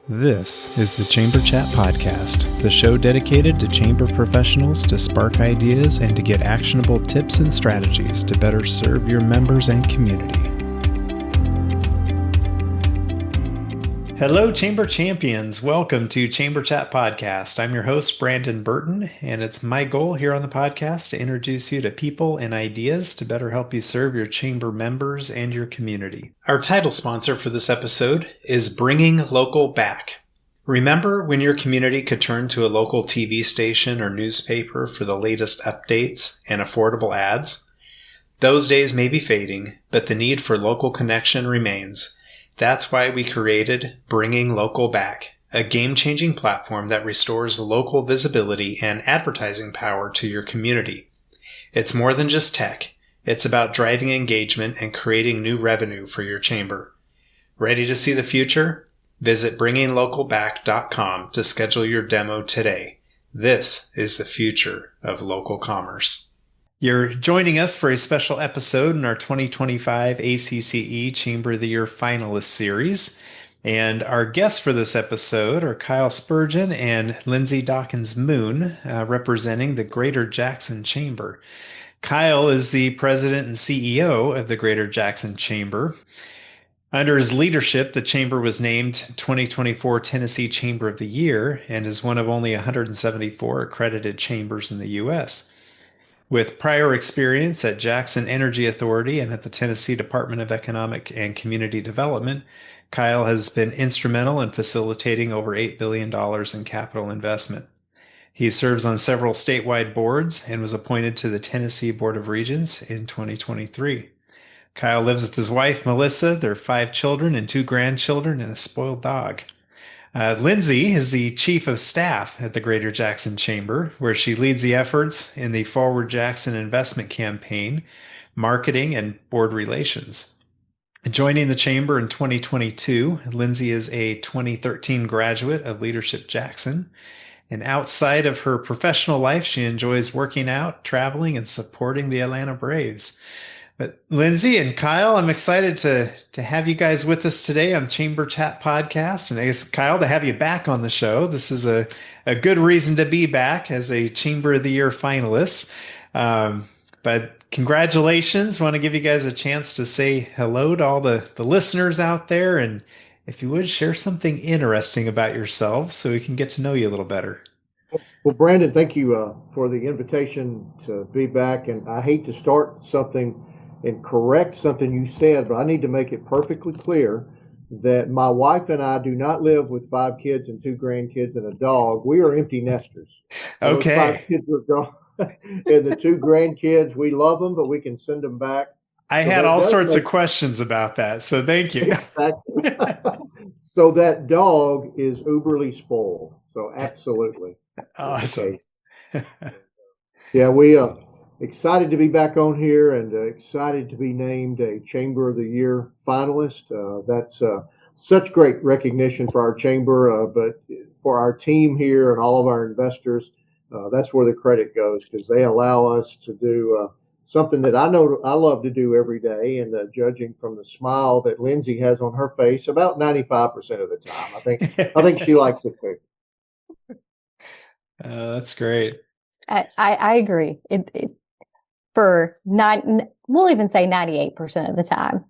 This is the Chamber Chat Podcast, the show dedicated to chamber professionals to spark ideas and to get actionable tips and strategies to better serve your members and community. Hello, Chamber Champions. Welcome to Chamber Chat Podcast. I'm your host, Brandon Burton, and it's my goal here on the podcast to introduce you to people and ideas to better help you serve your chamber members and your community. Our title sponsor for this episode is Bringing Local Back. Remember when your community could turn to a local TV station or newspaper for the latest updates and affordable ads? Those days may be fading, but the need for local connection remains. That's why we created Bringing Local Back, a game-changing platform that restores local visibility and advertising power to your community. It's more than just tech. It's about driving engagement and creating new revenue for your chamber. Ready to see the future? Visit bringinglocalback.com to schedule your demo today. This is the future of local commerce. You're joining us for a special episode in our 2025 ACCE Chamber of the Year Finalist Series. And our guests for this episode are Kyle Spurgeon and Lindsay Dawkins Moon, representing the Greater Jackson Chamber. Kyle is the president and CEO of the Greater Jackson Chamber. Under his leadership, the Chamber was named 2024 Tennessee Chamber of the Year and is one of only 174 accredited chambers in the U.S. With prior experience at Jackson Energy Authority and at the Tennessee Department of Economic and Community Development, Kyle has been instrumental in facilitating over $8 billion in capital investment. He serves on several statewide boards and was appointed to the Tennessee Board of Regents in 2023. Kyle lives with his wife, Melissa, their 5 children and 2 grandchildren, and a spoiled dog. Lindsay is the Chief of Staff at the Greater Jackson Chamber, where she leads the efforts in the Forward Jackson Investment Campaign, marketing, and board relations. Joining the Chamber in 2022, Lindsay is a 2013 graduate of Leadership Jackson. And outside of her professional life, she enjoys working out, traveling, and supporting the Atlanta Braves. But Lindsay and Kyle, I'm excited to have you guys with us today on Chamber Chat Podcast. And I guess, Kyle, to have you back on the show. This is a good reason to be back as a Chamber of the Year finalist. But congratulations. Want to give you guys a chance to say hello to all the listeners out there. And if you would, share something interesting about yourselves so we can get to know you a little better. Well, Brandon, thank you for the invitation to be back. And I hate to start something and correct something you said, but I need to make it perfectly clear that my wife and I do not live with 5 kids and 2 grandkids and a dog. We are empty nesters. Okay. Those 5 kids are gone. And the 2 grandkids, we love them, but we can send them back. I had all sorts of questions about that, so thank you. Exactly. So that dog is uberly spoiled. So absolutely. Awesome. Yeah, we excited to be back on here and excited to be named a Chamber of the Year finalist. That's such great recognition for our chamber, but for our team here and all of our investors, that's where the credit goes because they allow us to do something that I know I love to do every day. And judging from the smile that Lindsay has on her face, about 95% of the time, I think she likes it too. That's great. I agree. We'll even say 98% of the time.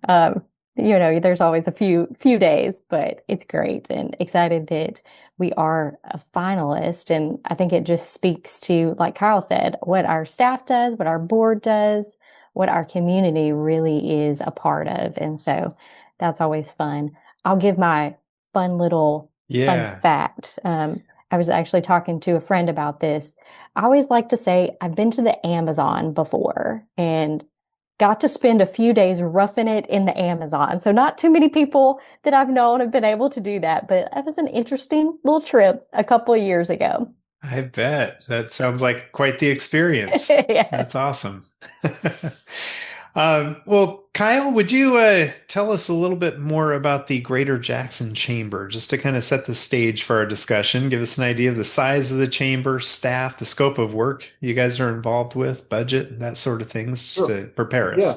There's always a few days, but it's great and excited that we are a finalist. And I think it just speaks to, like Kyle said, what our staff does, what our board does, what our community really is a part of. And so that's always fun. I'll give my fun little fun fact. I was actually talking to a friend about this. I always like to say I've been to the Amazon before and got to spend a few days roughing it in the Amazon. So not too many people that I've known have been able to do that, but it was an interesting little trip a couple of years ago. I bet. That sounds like quite the experience. Yeah. That's awesome. Well, Kyle, would you tell us a little bit more about the Greater Jackson Chamber, just to kind of set the stage for our discussion? Give us an idea of the size of the chamber, staff, the scope of work you guys are involved with, budget, that sort of things, just to prepare us. Yeah.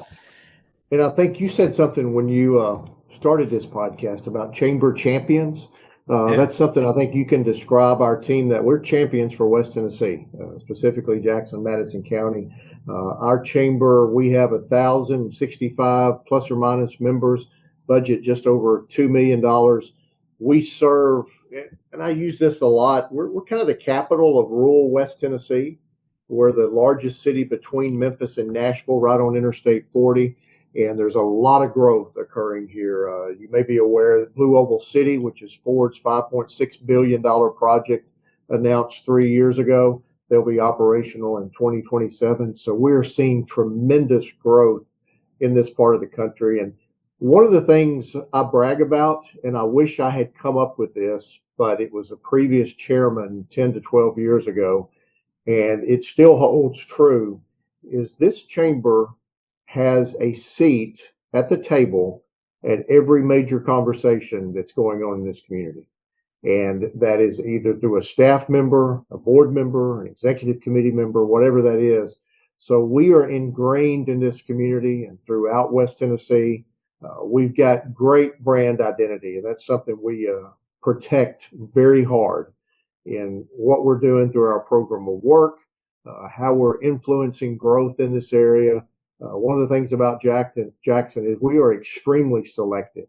And I think you said something when you started this podcast about chamber champions. That's something I think you can describe our team, that we're champions for West Tennessee, specifically Jackson, Madison County. Our chamber, we have 1,065 plus or minus members, budget just over $2 million. We serve, and I use this a lot, we're kind of the capital of rural West Tennessee. We're the largest city between Memphis and Nashville, right on Interstate 40. And there's a lot of growth occurring here. You may be aware that Blue Oval City, which is Ford's $5.6 billion project announced 3 years ago, they'll be operational in 2027. So we're seeing tremendous growth in this part of the country. And one of the things I brag about, and I wish I had come up with this, but it was a previous chairman 10 to 12 years ago, and it still holds true, is this chamber has a seat at the table at every major conversation that's going on in this community. And that is either through a staff member, a board member, an executive committee member, whatever that is. So we are ingrained in this community and throughout West Tennessee. We've got great brand identity, and that's something we protect very hard in what we're doing through our program of work, how we're influencing growth in this area. One of the things about Jackson is we are extremely selective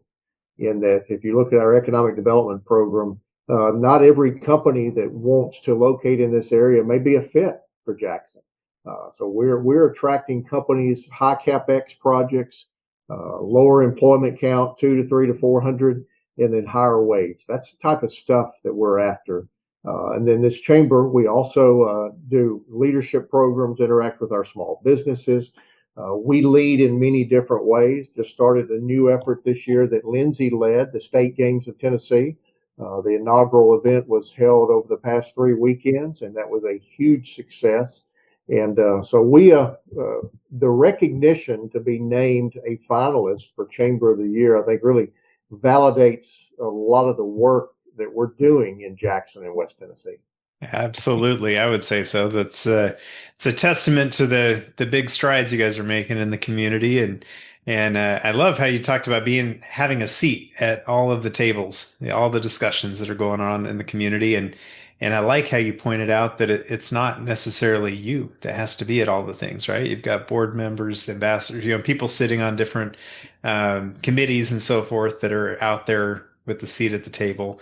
in that if you look at our economic development program, not every company that wants to locate in this area may be a fit for Jackson. So we're attracting companies, high capex projects, lower employment count, 2 to 3 to 400, and then higher wage. That's the type of stuff that we're after. And then this chamber, we also do leadership programs, interact with our small businesses. We lead in many different ways. Just started a new effort this year that Lindsay led, the State Games of Tennessee. The inaugural event was held over the past 3 weekends, and that was a huge success. And so we, the recognition to be named a finalist for Chamber of the Year, I think really validates a lot of the work that we're doing in Jackson and West Tennessee. Absolutely, I would say so. That's it's a testament to the big strides you guys are making in the community, and I love how you talked about having a seat at all of the tables, all the discussions that are going on in the community, and I like how you pointed out that it's not necessarily you that has to be at all the things, right? You've got board members, ambassadors, people sitting on different committees and so forth that are out there with the seat at the table,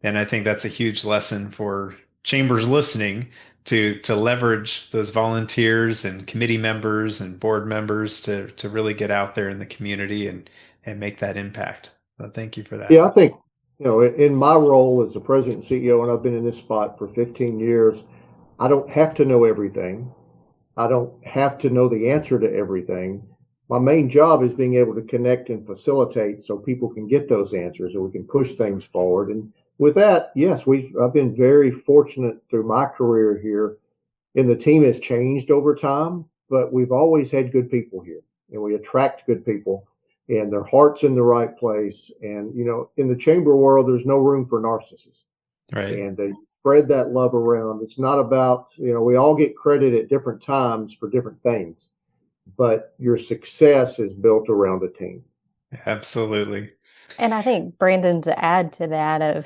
and I think that's a huge lesson for chambers listening to leverage those volunteers and committee members and board members to really get out there in the community and make that impact. So thank you for that. Yeah, I think, in my role as the president and CEO, and I've been in this spot for 15 years, I don't have to know everything. I don't have to know the answer to everything. My main job is being able to connect and facilitate so people can get those answers and we can push things forward. And with that, yes, I've been very fortunate through my career here, and the team has changed over time, but we've always had good people here, and we attract good people, and their heart's in the right place. And in the chamber world, there's no room for narcissists. Right. And you spread that love around. It's not about, we all get credit at different times for different things, but your success is built around a team. Absolutely. And I think, Brandon, to add to that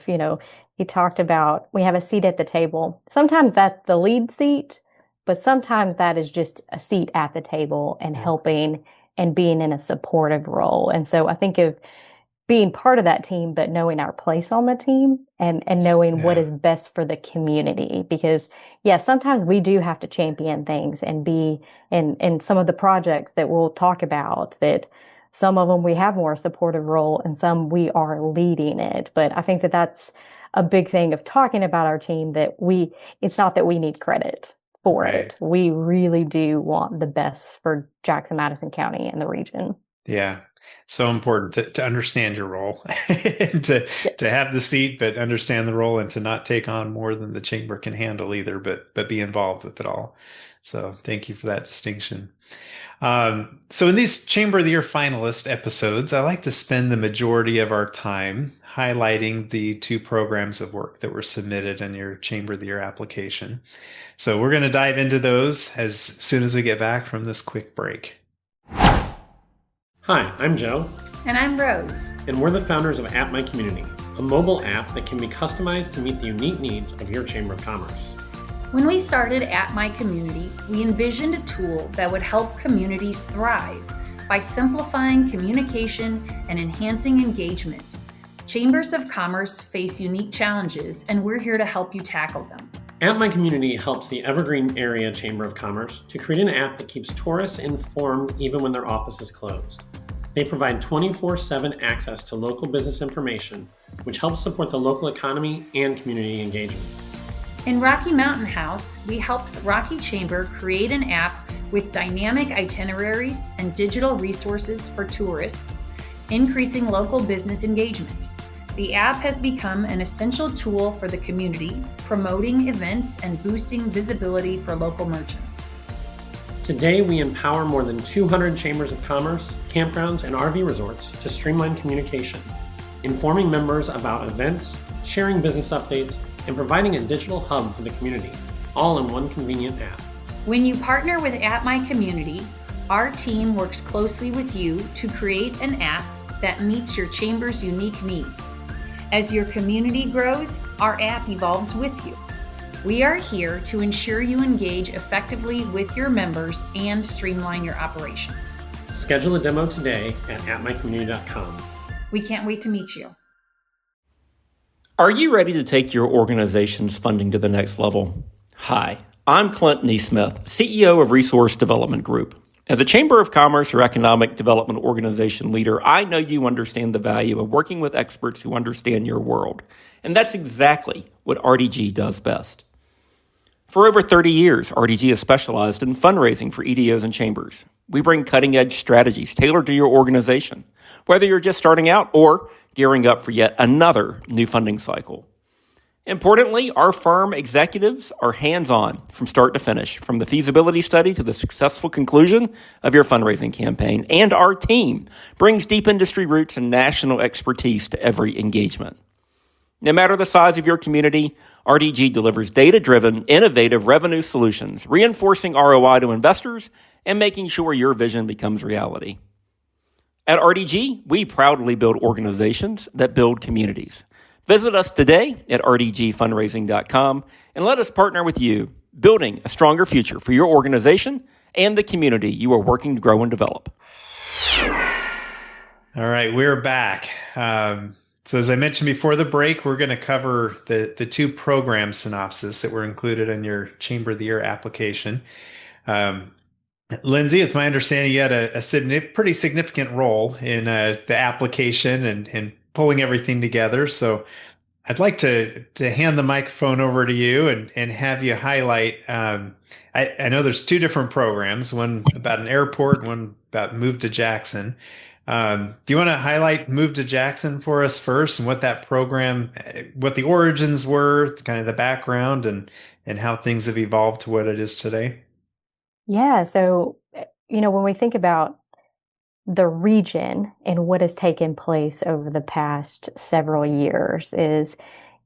he talked about we have a seat at the table. Sometimes that's the lead seat, but sometimes that is just a seat at the table and helping and being in a supportive role. And so I think of being part of that team, but knowing our place on the team and knowing what is best for the community. Because, sometimes we do have to champion things and be in some of the projects that we'll talk about, that some of them we have more supportive role and some we are leading it. But I think that that's a big thing of talking about our team, that it's not that we need credit for it. We really do want the best for Jackson, Madison County and the region. Yeah. So important to understand your role and to have the seat, but understand the role and to not take on more than the chamber can handle either, but be involved with it all. So thank you for that distinction. So in these Chamber of the Year finalist episodes, I like to spend the majority of our time highlighting the 2 programs of work that were submitted in your Chamber of the Year application. So we're going to dive into those as soon as we get back from this quick break. Hi, I'm Joe. And I'm Rose. And we're the founders of App My Community, a mobile app that can be customized to meet the unique needs of your Chamber of Commerce. When we started App My Community, we envisioned a tool that would help communities thrive by simplifying communication and enhancing engagement. Chambers of Commerce face unique challenges, and we're here to help you tackle them. App My Community helps the Evergreen Area Chamber of Commerce to create an app that keeps tourists informed even when their office is closed. They provide 24/7 access to local business information, which helps support the local economy and community engagement. In Rocky Mountain House, we helped the Rocky Chamber create an app with dynamic itineraries and digital resources for tourists, increasing local business engagement. The app has become an essential tool for the community, promoting events and boosting visibility for local merchants. Today, we empower more than 200 chambers of commerce, campgrounds, and RV resorts to streamline communication, informing members about events, sharing business updates, and providing a digital hub for the community, all in one convenient app. When you partner with App My Community, our team works closely with you to create an app that meets your chamber's unique needs. As your community grows, our app evolves with you. We are here to ensure you engage effectively with your members and streamline your operations. Schedule a demo today at appmycommunity.com. We can't wait to meet you. Are you ready to take your organization's funding to the next level? Hi, I'm Clint Neesmith, CEO of Resource Development Group. As a Chamber of Commerce or Economic Development Organization leader, I know you understand the value of working with experts who understand your world. And that's exactly what RDG does best. For over 30 years, RDG has specialized in fundraising for EDOs and chambers. We bring cutting-edge strategies tailored to your organization, whether you're just starting out or gearing up for yet another new funding cycle. Importantly, our firm executives are hands-on from start to finish, from the feasibility study to the successful conclusion of your fundraising campaign, and our team brings deep industry roots and national expertise to every engagement. No matter the size of your community, RDG delivers data-driven, innovative revenue solutions, reinforcing ROI to investors and making sure your vision becomes reality. At RDG, we proudly build organizations that build communities. Visit us today at rdgfundraising.com and let us partner with you, building a stronger future for your organization and the community you are working to grow and develop. All right, we're back. So as I mentioned before the break, we're going to cover the two program synopsis that were included in your Chamber of the Year application. Lindsay, it's my understanding you had a pretty significant role in the application and pulling everything together. So I'd like to hand the microphone over to you and have you highlight. I know there's two different programs, one about an airport, one about Move to Jackson. Do you want to highlight Move to Jackson for us first and what that program, what the origins were, kind of the background and how things have evolved to what it is today? Yeah. So, when we think about the region and what has taken place over the past several years is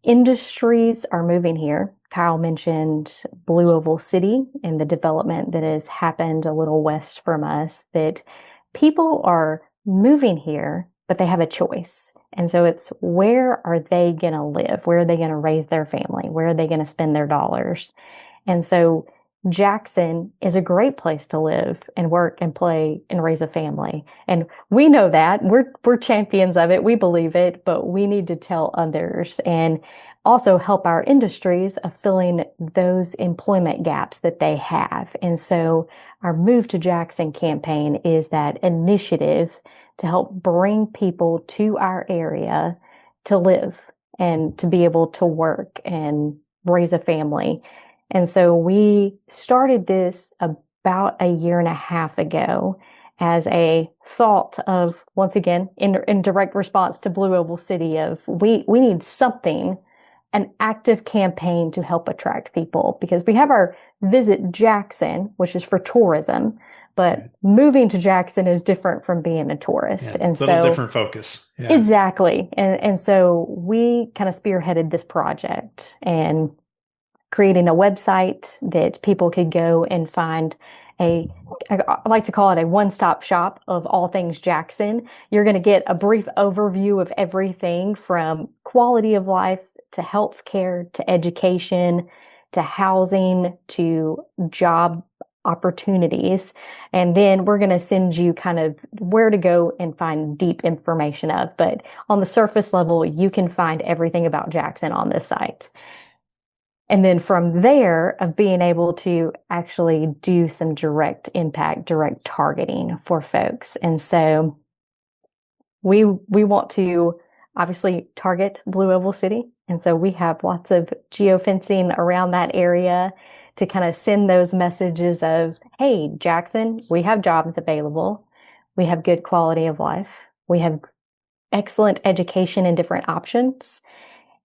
industries are moving here. Kyle mentioned Blue Oval City and the development that has happened a little west from us, that people are moving here, but they have a choice. And so it's, where are they going to live? Where are they going to raise their family? Where are they going to spend their dollars? And so Jackson is a great place to live and work and play and raise a family. And we know that. We're champions of it. We believe it, but we need to tell others and also help our industries of filling those employment gaps that they have. And so our Move to Jackson campaign is that initiative to help bring people to our area to live and to be able to work and raise a family. And so we started this about a year and a half ago as a thought of, once again, in direct response to Blue Oval City, of we need something, an active campaign to help attract people, because we have our Visit Jackson, which is for tourism, but moving to Jackson is different from being a tourist. Yeah, and a little so different focus. Yeah. Exactly. And so we kind of spearheaded this project and creating a website that people could go and find I like to call it a one-stop shop of all things Jackson. You're going to get a brief overview of everything from quality of life to healthcare to education to housing to job opportunities. And then we're going to send you kind of where to go and find deep information of. But on the surface level, you can find everything about Jackson on this site. And then from there, of being able to actually do some direct impact, direct targeting for folks. And so we want to obviously target Blue Oval City. And so we have lots of geofencing around that area to kind of send those messages of, hey, Jackson, we have jobs available. We have good quality of life. We have excellent education and different options.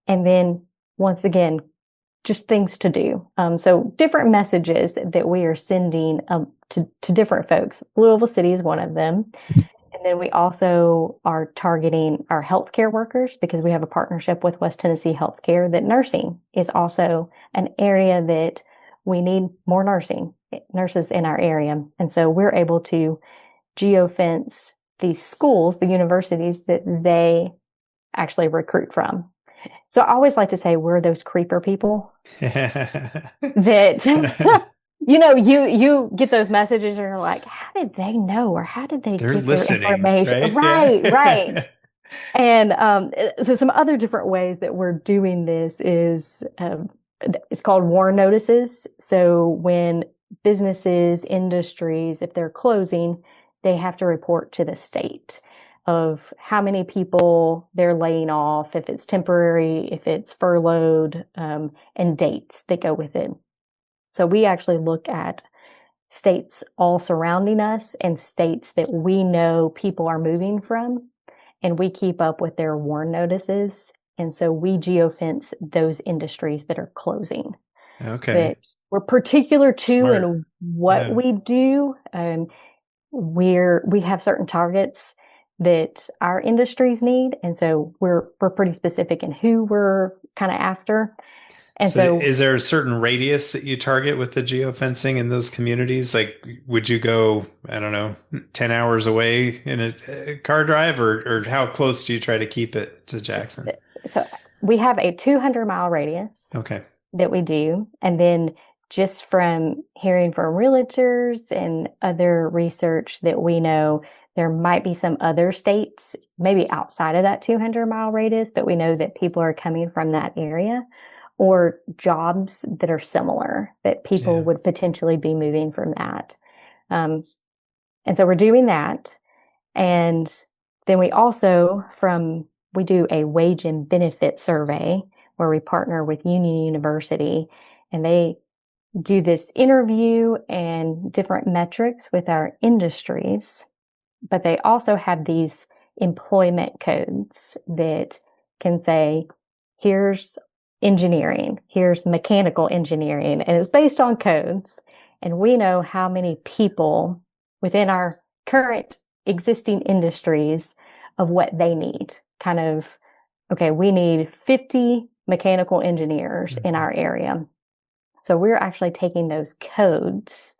And then once again, just things to do. So different messages that we are sending to different folks. Blue Oval City is one of them. And then we also are targeting our healthcare workers because we have a partnership with West Tennessee Healthcare that nursing is also an area that we need more nurses in our area. And so we're able to geofence the schools, the universities that they actually recruit from. So I always like to say we're those creeper people that, you get those messages and you're like, how did they know? Or how did they They're get listening, their information? right? Right. And so some other different ways that we're doing this is it's called warn notices. So when businesses, industries, if they're closing, they have to report to the state of how many people they're laying off, if it's temporary, if it's furloughed, and dates that go with it. So we actually look at states all surrounding us and states that we know people are moving from, and we keep up with their warn notices. And so we geofence those industries that are closing. Okay. That we're particular to Smart. in what we do. We have certain targets that our industries need. And so we're pretty specific in who we're kind of after. And so is there a certain radius that you target with the geofencing in those communities? Like, would you go, I don't know, 10 hours away in a car drive, or how close do you try to keep it to Jackson? So we have a 200-mile radius that we do. And then just from hearing from realtors and other research that we know, there might be some other states, maybe outside of that 200-mile radius, but we know that people are coming from that area, or jobs that are similar, that people would potentially be moving from that. And so we're doing that. And then we also we do a wage and benefit survey where we partner with Union University, and they do this interview and different metrics with our industries. But they also have these employment codes that can say, here's engineering, here's mechanical engineering, and it's based on codes. And we know how many people within our current existing industries of what they need. Kind of, okay, we need 50 mechanical engineers in our area. So we're actually taking those codes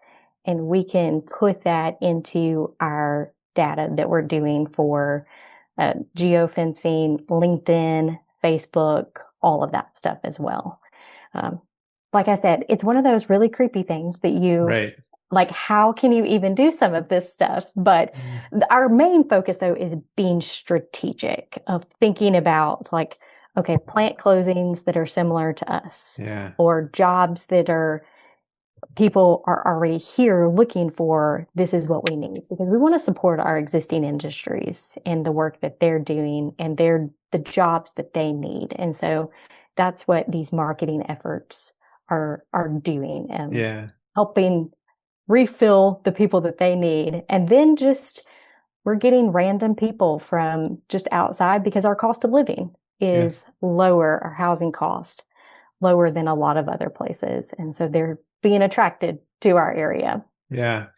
and we can put that into our data that we're doing for geofencing, LinkedIn, Facebook, all of that stuff as well. Like I said, it's one of those really creepy things that you like, how can you even do some of this stuff? But our main focus, though, is being strategic, of thinking about, like, okay, plant closings that are similar to us, or jobs that people are already here looking for. This is what we need, because we want to support our existing industries and the work that they're doing and the jobs that they need. And so that's what these marketing efforts are doing, and helping refill the people that they need. And then we're getting random people from just outside, because our cost of living is lower, our housing cost lower than a lot of other places. And so they're being attracted to our area. Yeah.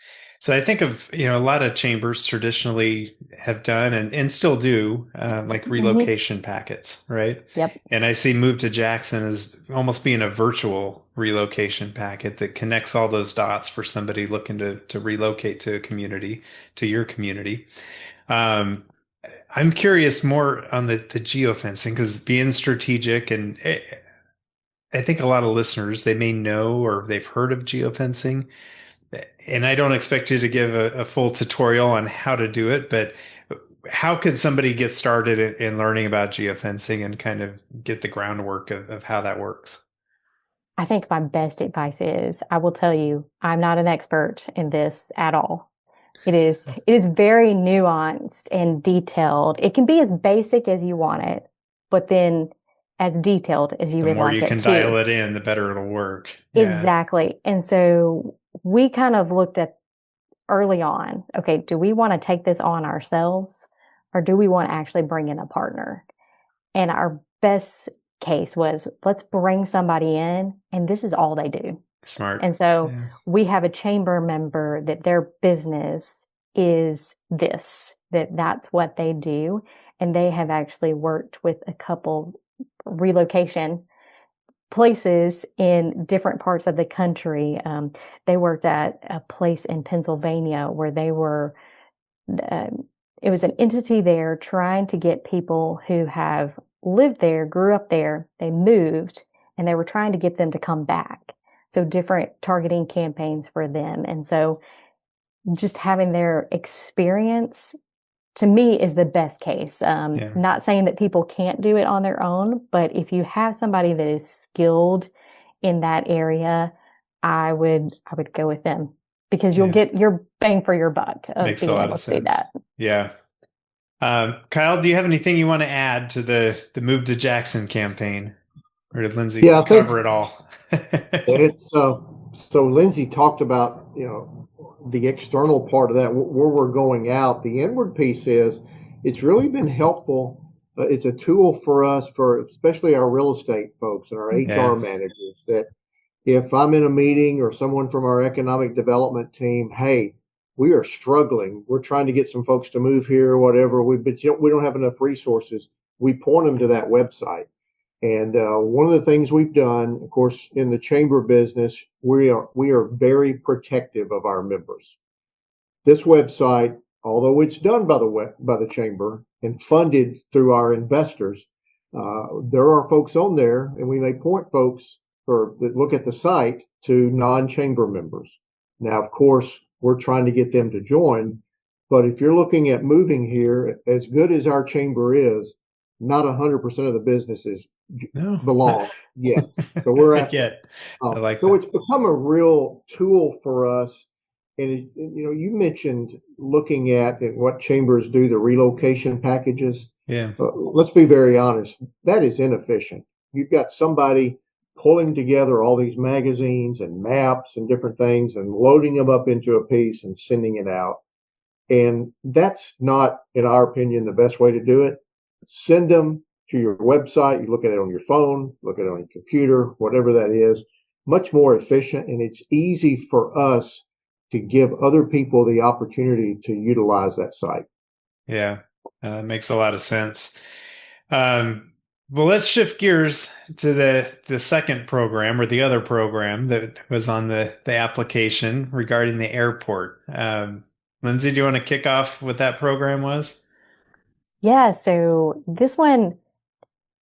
So I think of, a lot of chambers traditionally have done and still do like relocation packets, right? Yep. And I see Move to Jackson as almost being a virtual relocation packet that connects all those dots for somebody looking to relocate to a community, to your community. Um, I'm curious more on the geofencing because being strategic and I think a lot of listeners, they may know or they've heard of geofencing. And I don't expect you to give a full tutorial on how to do it, but how could somebody get started in learning about geofencing and kind of get the groundwork of how that works? I think my best advice is I will tell you, I'm not an expert in this at all. It is very nuanced and detailed. It can be as basic as you want it, but then as detailed as you The would more like you it can dial too. it in, the better it'll work. Yeah. Exactly. And so we kind of looked at early on, okay, do we want to take this on ourselves or do we want to actually bring in a partner? And our best case was let's bring somebody in and this is all they do. Smart. And so Yeah. we have a chamber member that their business is this, that's what they do. And they have actually worked with a couple relocation places in different parts of the country. They worked at a place in Pennsylvania where they were, it was an entity there trying to get people who have lived there, grew up there, they moved, and they were trying to get them to come back. So different targeting campaigns for them. And so just having their experience to me is the best case. Yeah. Not saying that people can't do it on their own, but if you have somebody that is skilled in that area, I would go with them because you'll Yeah. get your bang for your buck of Makes a being lot able of to do sense. that. Yeah. Kyle, do you have anything you want to add to the Move to Jackson campaign? Or did Lindsay Yeah, I think cover it all? it's so Lindsay talked about, the external part of that, where we're going out. The inward piece is it's really been helpful. It's a tool for us, for especially our real estate folks and our Yeah. HR managers, that if I'm in a meeting or someone from our economic development team, hey, we are struggling. We're trying to get some folks to move here or whatever. But we don't have enough resources. We point them to that website. And one of the things we've done, of course, in the chamber business, we are very protective of our members. This website, although it's done by the chamber and funded through our investors, there are folks on there, and we may point folks that look at the site to non-chamber members. Now, of course, we're trying to get them to join, but if you're looking at moving here, as good as our chamber is, not 100% of the businesses No. belong yet. So we're Not at yet. I like so that. it's become a real tool for us. And you mentioned looking at what chambers do, the relocation packages. Yeah. Let's be very honest, that is inefficient. You've got somebody pulling together all these magazines and maps and different things and loading them up into a piece and sending it out. And that's not, in our opinion, the best way to do it. Send them to your website. You look at it on your phone, look at it on your computer, whatever that is. Much more efficient, and it's easy for us to give other people the opportunity to utilize that site. Yeah. Makes a lot of sense. Well, let's shift gears to the second program or the other program that was on the application regarding the airport. Lindsay, do you want to kick off what that program was? Yeah, so this one,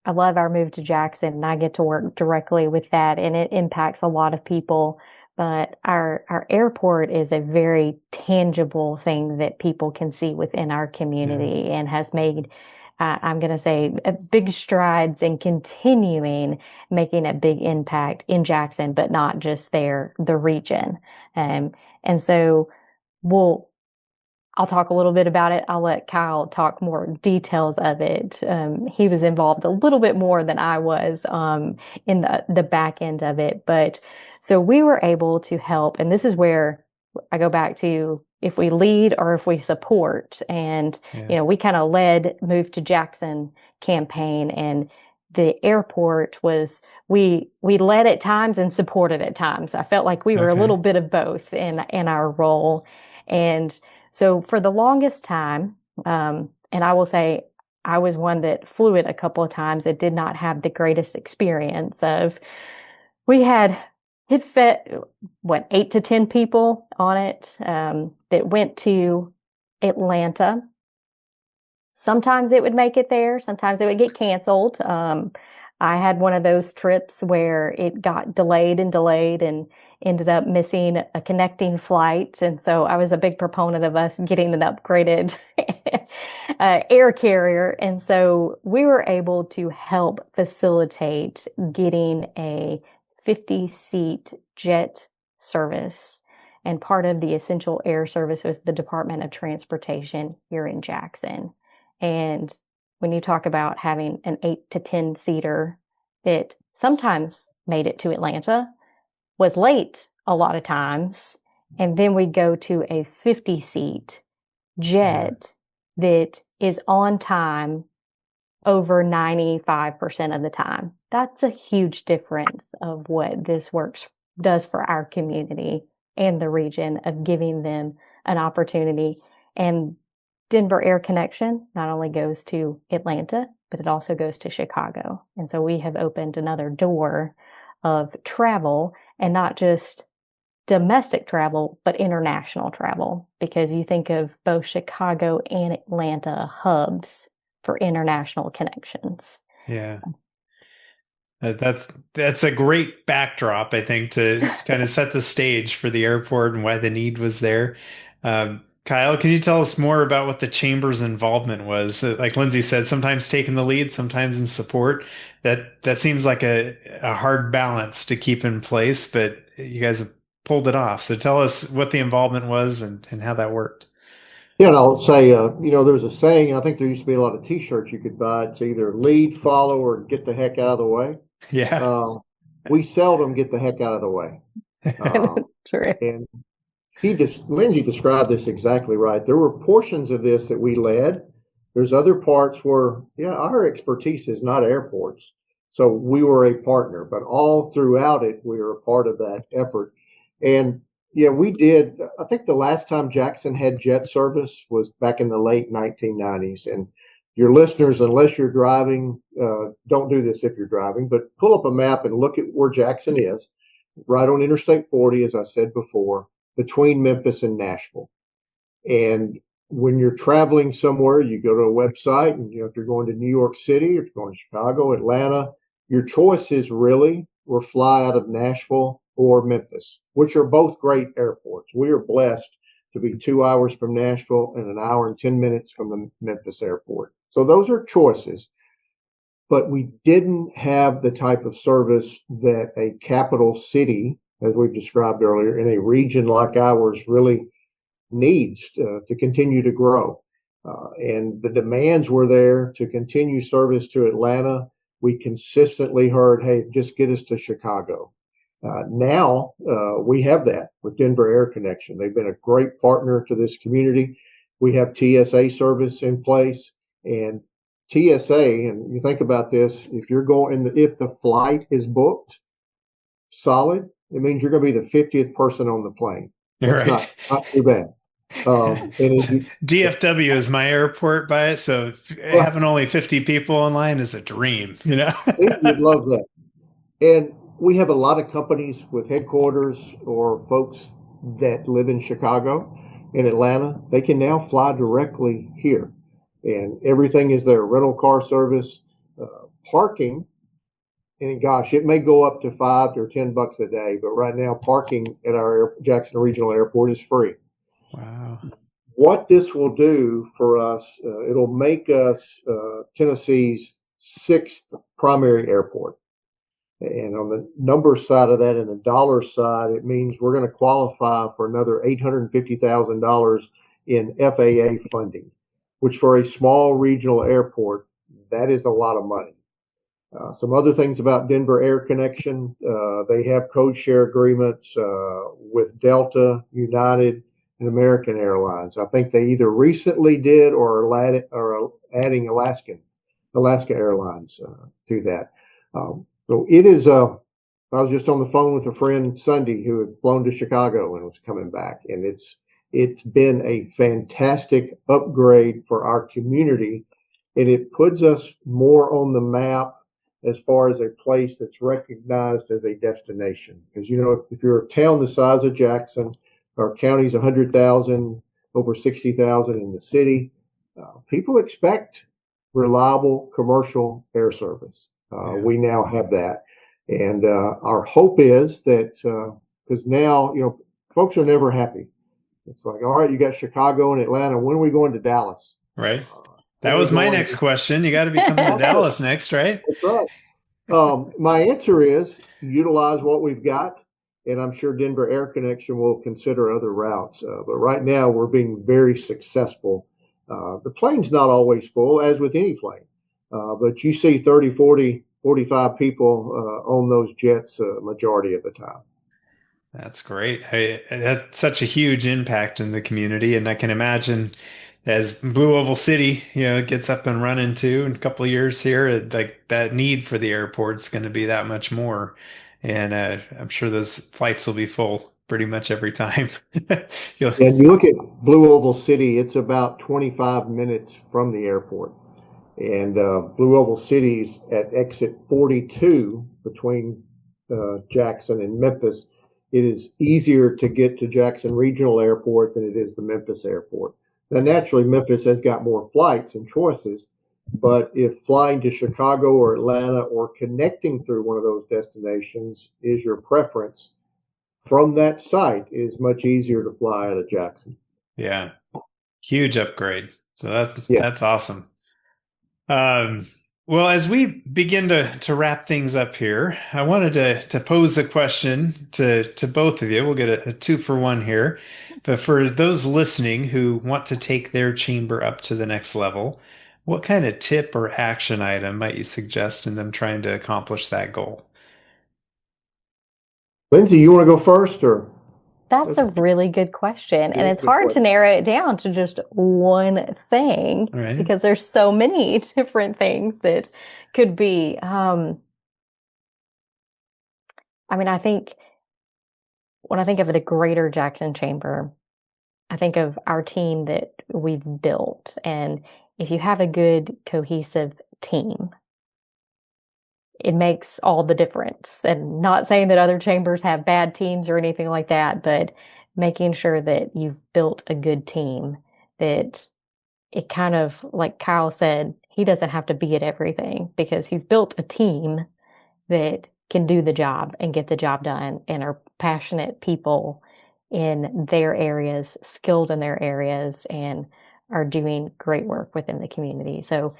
I love our move to Jackson and I get to work directly with that and it impacts a lot of people. But our airport is a very tangible thing that people can see within our community and has made, I'm going to say, big strides in continuing making a big impact in Jackson, but not just there, the region. And so I'll talk a little bit about it. I'll let Kyle talk more details of it. He was involved a little bit more than I was in the back end of it. But so we were able to help. And this is where I go back to if we lead or if we support. And, we kind of led Move to Jackson campaign. And the airport was, we led at times and supported at times. I felt like we were a little bit of both in our role. And so for the longest time, and I will say I was one that flew it a couple of times that did not have the greatest experience of, we had it fit, 8 to 10 people on it that went to Atlanta. Sometimes it would make it there. Sometimes it would get canceled. I had one of those trips where it got delayed and ended up missing a connecting flight. And so I was a big proponent of us getting an upgraded air carrier. And so we were able to help facilitate getting a 50-seat jet service. And part of the essential air service was the Department of Transportation here in Jackson. And when you talk about having an 8 to 10 seater that sometimes made it to Atlanta, was late a lot of times, and then we'd go to a 50-seat jet that is on time over 95% of the time. That's a huge difference of what this does for our community and the region, of giving them an opportunity. And Denver Air Connection not only goes to Atlanta, but it also goes to Chicago. And so we have opened another door of travel, and not just domestic travel, but international travel, because you think of both Chicago and Atlanta hubs for international connections. Yeah. That's a great backdrop, I think, to kind of set the stage for the airport and why the need was there. Kyle, can you tell us more about what the Chamber's involvement was? Like Lindsay said, sometimes taking the lead, sometimes in support. That seems like a hard balance to keep in place, but you guys have pulled it off. So tell us what the involvement was and how that worked. Yeah, and I'll say, there's a saying, and I think there used to be a lot of T-shirts you could buy. It's either lead, follow, or get the heck out of the way. Yeah. We seldom get the heck out of the way. True. And Lindsay described this exactly right. There were portions of this that we led. There's other parts where, our expertise is not airports. So we were a partner, but all throughout it, we were a part of that effort. And we did. I think the last time Jackson had jet service was back in the late 1990s. And your listeners, unless you're driving, don't do this if you're driving, but pull up a map and look at where Jackson is, right on Interstate 40, as I said before, between Memphis and Nashville. And when you're traveling somewhere, you go to a website, and if you're going to New York City, if you're going to Chicago, Atlanta, your choice is really or fly out of Nashville or Memphis, which are both great airports. We are blessed to be 2 hours from Nashville and an hour and 10 minutes from the Memphis airport. So those are choices. But we didn't have the type of service that a capital city, as we've described earlier, in a region like ours really needs to continue to grow. And the demands were there to continue service to Atlanta. We consistently heard, hey, just get us to Chicago. Now we have that with Denver Air Connection. They've been a great partner to this community. We have TSA service in place, and TSA, and you think about this, if the flight is booked solid, it means you're going to be the 50th person on the plane. That's right. not too bad. DFW is my airport by it, so having only 50 people online is a dream, You'd love that. And we have a lot of companies with headquarters or folks that live in Chicago and Atlanta. They can now fly directly here, and everything is there. Rental car service, parking, and gosh, it may go up to $5 or $10 a day, but right now parking at our Jackson Regional Airport is free. Wow. What this will do for us, it'll make us Tennessee's 6th primary airport. And on the number side of that and the dollar side, it means we're going to qualify for another $850,000 in FAA funding, which for a small regional airport, that is a lot of money. Some other things about Denver Air Connection, they have code share agreements with Delta, United, and American Airlines. I think they either recently did or are adding Alaska Airlines to that. So it is, I was just on the phone with a friend Sunday who had flown to Chicago and was coming back. And it's been a fantastic upgrade for our community. And it puts us more on the map as far as a place that's recognized as a destination. Because, if you're a town the size of Jackson, our county's 100,000, over 60,000 in the city, people expect reliable commercial air service. We now have that. And our hope is that, because now, folks are never happy. It's like, all right, you got Chicago and Atlanta. When are we going to Dallas? Right. That was my next question. You got to be coming to Dallas next, right? That's right. My answer is utilize what we've got. And I'm sure Denver Air Connection will consider other routes. But right now, we're being very successful. The plane's not always full, as with any plane. But you see 30, 40, 45 people on those jets majority of the time. That's great. That's such a huge impact in the community. And I can imagine as Blue Oval City, gets up and running too in a couple of years here, like that need for the airport's going to be that much more. And I'm sure those flights will be full pretty much every time. And you look at Blue Oval City, it's about 25 minutes from the airport. And Blue Oval City's at exit 42 between Jackson and Memphis. It is easier to get to Jackson Regional Airport than it is the Memphis Airport. Now, naturally, Memphis has got more flights and choices, but if flying to Chicago or Atlanta or connecting through one of those destinations is your preference, from that site is much easier to fly out of Jackson. Yeah, huge upgrade. So that's awesome. Well, as we begin to wrap things up here, I wanted to pose a question to both of you. We'll get a 2-for-1 here. But for those listening who want to take their chamber up to the next level, what kind of tip or action item might you suggest in them trying to accomplish that goal? Lindsay, you want to go first, or? That's a really good question. And it's hard to narrow it down to just one thing because there's so many different things that could be. I think when I think of the Greater Jackson Chamber, I think of our team that we've built. And if you have a good, cohesive team, it makes all the difference. And not saying that other chambers have bad teams or anything like that, but making sure that you've built a good team, that it kind of, like Kyle said, he doesn't have to be at everything because he's built a team that can do the job and get the job done and are passionate people in their areas, skilled in their areas, and are doing great work within the community. So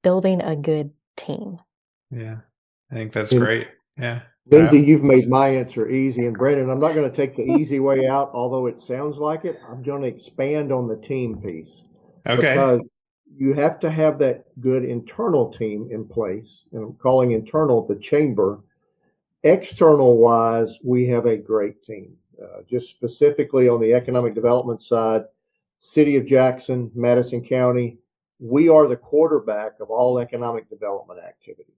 building a good team. Yeah, I think that's great. Yeah. Lindsay, you've made my answer easy. And Brandon, I'm not going to take the easy way out, although it sounds like it. I'm going to expand on the team piece. Okay. Because you have to have that good internal team in place. And I'm calling internal the chamber. External wise, we have a great team. Just specifically on the economic development side, City of Jackson, Madison County, we are the quarterback of all economic development activity.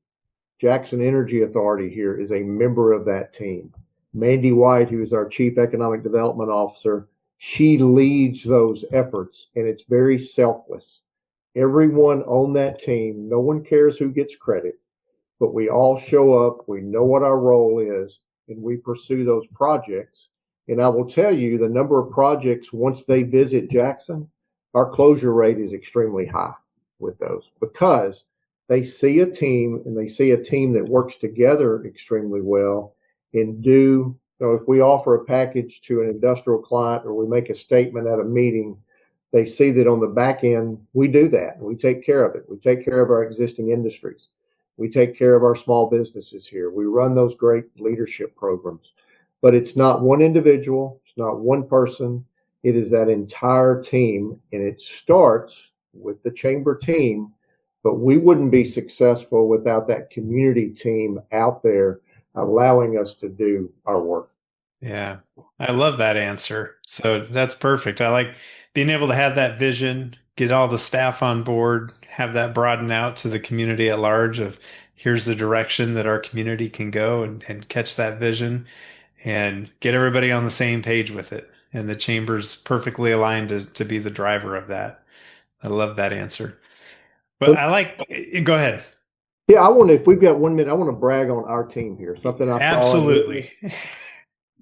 Jackson Energy Authority here is a member of that team. Mandy White, who is our Chief Economic Development Officer, she leads those efforts, and it's very selfless. Everyone on that team, no one cares who gets credit, but we all show up, we know what our role is, and we pursue those projects. And I will tell you, the number of projects, once they visit Jackson, our closure rate is extremely high with those because they see a team and they see a team that works together extremely well and if we offer a package to an industrial client or we make a statement at a meeting, they see that on the back end, we do that and we take care of it. We take care of our existing industries. We take care of our small businesses here. We run those great leadership programs, but it's not one individual. It's not one person. It is that entire team. And it starts with the chamber team. But we wouldn't be successful without that community team out there allowing us to do our work. Yeah, I love that answer. So that's perfect. I like being able to have that vision, get all the staff on board, have that broaden out to the community at large of here's the direction that our community can go and catch that vision and get everybody on the same page with it. And the chamber's perfectly aligned to be the driver of that. I love that answer. But go ahead. Yeah, if we've got 1 minute, I want to brag on our team here. Something I saw. Absolutely.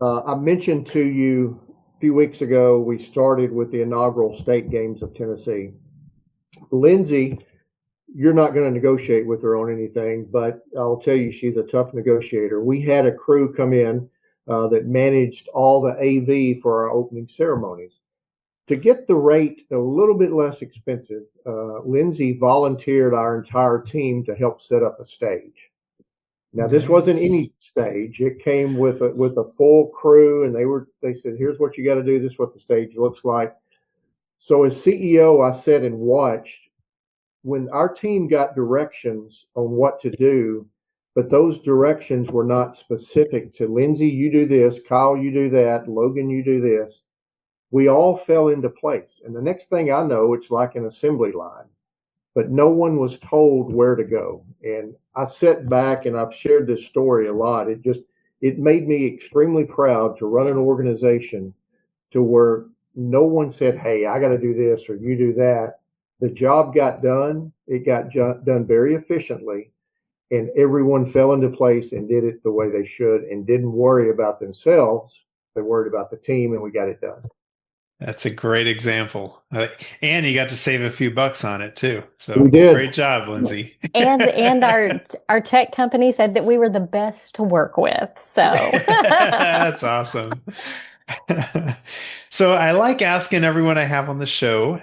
I mentioned to you a few weeks ago, we started with the inaugural state games of Tennessee. Lindsay, you're not going to negotiate with her on anything, but I'll tell you, she's a tough negotiator. We had a crew come in that managed all the AV for our opening ceremonies. To get the rate a little bit less expensive, Lindsay volunteered our entire team to help set up a stage. Now, this wasn't any stage. It came with a full crew, and they said, "Here's what you got to do. This is what the stage looks like." So, as CEO, I sat and watched when our team got directions on what to do, but those directions were not specific to Lindsay. You do this, Kyle. You do that, Logan. You do this. We all fell into place. And the next thing I know, it's like an assembly line, but no one was told where to go. And I sat back and I've shared this story a lot. It made me extremely proud to run an organization to where no one said, "Hey, I got to do this," or "You do that." The job got done. It got done very efficiently, and everyone fell into place and did it the way they should and didn't worry about themselves. They worried about the team, and we got it done. That's a great example. And you got to save a few bucks on it too. So We did. Great job, Lindsay. And our tech company said that we were the best to work with. So That's awesome. So I like asking everyone I have on the show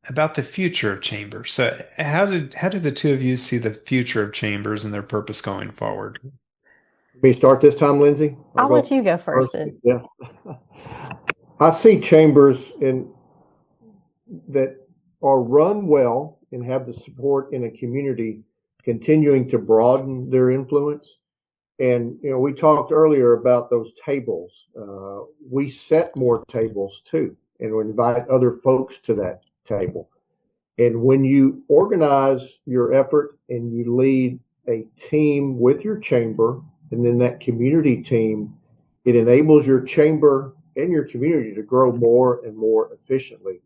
about the future of Chambers. So how do the two of you see the future of Chambers and their purpose going forward? Me start this time, Lindsay? I'll let you go first. Yeah. I see chambers that are run well and have the support in a community continuing to broaden their influence. And, we talked earlier about those tables. We set more tables too, and we invite other folks to that table. And when you organize your effort and you lead a team with your chamber and then that community team, it enables your chamber and your community to grow more and more efficiently.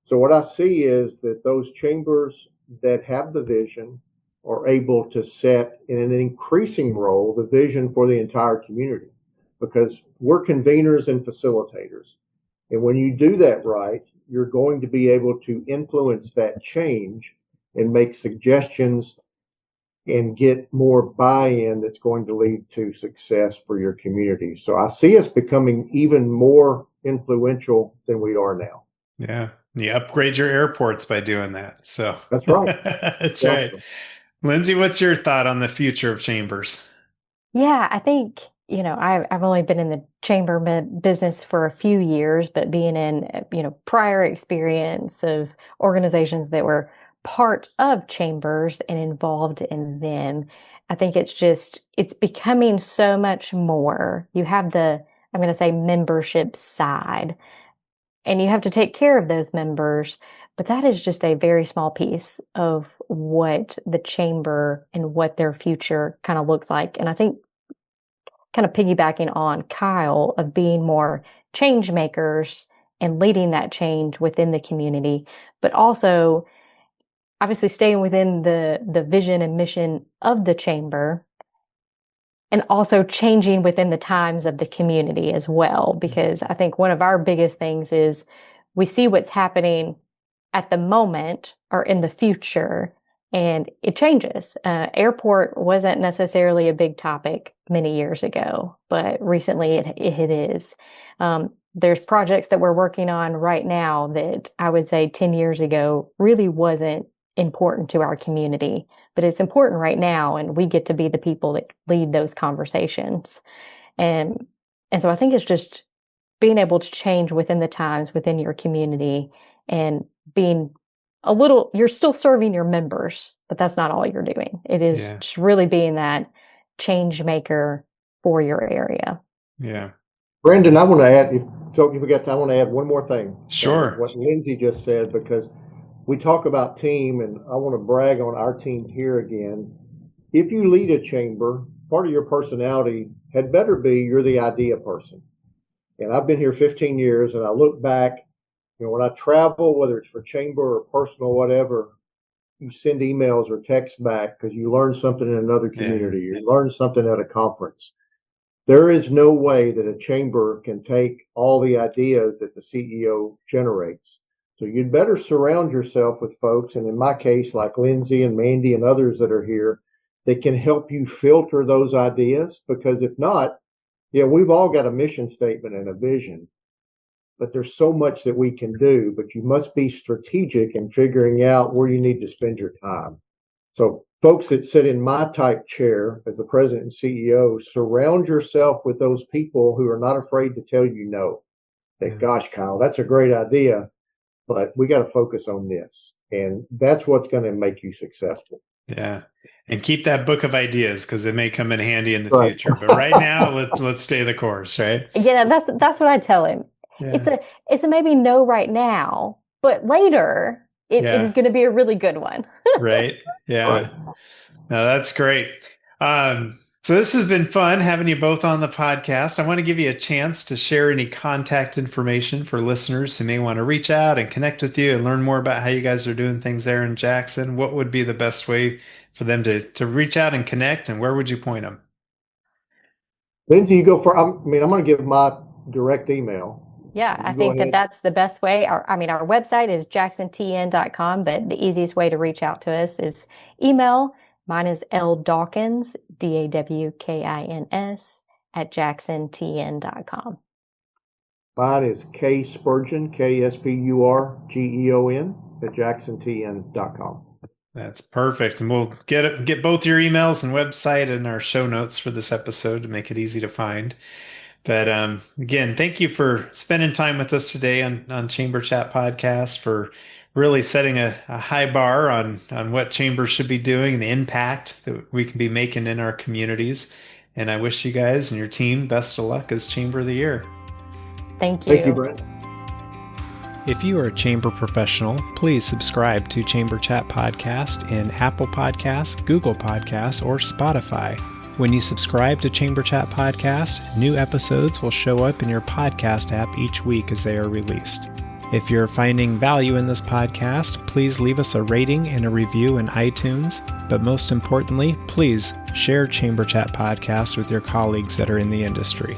So what I see is that those chambers that have the vision are able to set in an increasing role the vision for the entire community, because we're conveners and facilitators. And when you do that right, you're going to be able to influence that change and make suggestions and get more buy-in that's going to lead to success for your community. So I see us becoming even more influential than we are now. Yeah. You upgrade your airports by doing that. So that's right. That's right. Lindsay, what's your thought on the future of Chambers? Yeah, I think, I've only been in the chamber business for a few years, but being in, prior experience of organizations that were part of chambers and involved in them, I think it's becoming so much more. You have I'm going to say membership side, and you have to take care of those members. But that is just a very small piece of what the chamber and what their future kind of looks like. And I think kind of piggybacking on Kyle of being more change makers and leading that change within the community, but also obviously staying within the vision and mission of the chamber, and also changing within the times of the community as well. Because I think one of our biggest things is we see what's happening at the moment or in the future, and it changes. Airport wasn't necessarily a big topic many years ago, but recently it is. There's projects that we're working on right now that I would say 10 years ago really wasn't important to our community, but it's important right now, and we get to be the people that lead those conversations. And so I think it's just being able to change within the times within your community, and being you're still serving your members, but that's not all you're doing. It is just really being that change maker for your area. Yeah. Brandon, I want to add, so you forgot, I want to add one more thing. Sure. What Lindsay just said, because we talk about team, and I want to brag on our team here again. If you lead a chamber, part of your personality had better be you're the idea person. And I've been here 15 years, and I look back, when I travel, whether it's for chamber or personal, whatever, you send emails or texts back because you learned something in another community, you learned something at a conference. There is no way that a chamber can take all the ideas that the CEO generates. So you'd better surround yourself with folks, and in my case, like Lindsay and Mandy and others that are here, that can help you filter those ideas. Because if not, we've all got a mission statement and a vision, but there's so much that we can do, but you must be strategic in figuring out where you need to spend your time. So folks that sit in my type chair as the president and CEO, surround yourself with those people who are not afraid to tell you no. That, gosh, Kyle, that's a great idea, but we got to focus on this. And that's what's going to make you successful. Yeah. And keep that book of ideas because it may come in handy in the future. But right now, let's stay the course, right? Yeah, that's what I tell him. Yeah. It's a maybe no right now, but later it is going to be a really good one. Right. Yeah. Right. No, that's great. So this has been fun having you both on the podcast. I want to give you a chance to share any contact information for listeners who may want to reach out and connect with you and learn more about how you guys are doing things there in Jackson. What would be the best way for them to reach out and connect, and where would you point them? Lindsay, you go for. I'm going to give my direct email. Yeah, I think that's the best way. Our website is jacksontn.com, but the easiest way to reach out to us is email. Mine is ldawkins, DAWKINS, @jacksontn.com. Mine is Spurgeon, KSPURGEON, @jacksontn.com. That's perfect. And we'll get both your emails and website in our show notes for this episode to make it easy to find. But again, thank you for spending time with us today on Chamber Chat Podcast, for really setting a high bar on what chambers should be doing and the impact that we can be making in our communities. And I wish you guys and your team best of luck as Chamber of the Year. Thank you. Thank you, Brent. If you are a chamber professional, please subscribe to Chamber Chat Podcast in Apple Podcasts, Google Podcasts, or Spotify. When you subscribe to Chamber Chat Podcast, new episodes will show up in your podcast app each week as they are released. If you're finding value in this podcast, please leave us a rating and a review in iTunes. But most importantly, please share Chamber Chat Podcast with your colleagues that are in the industry.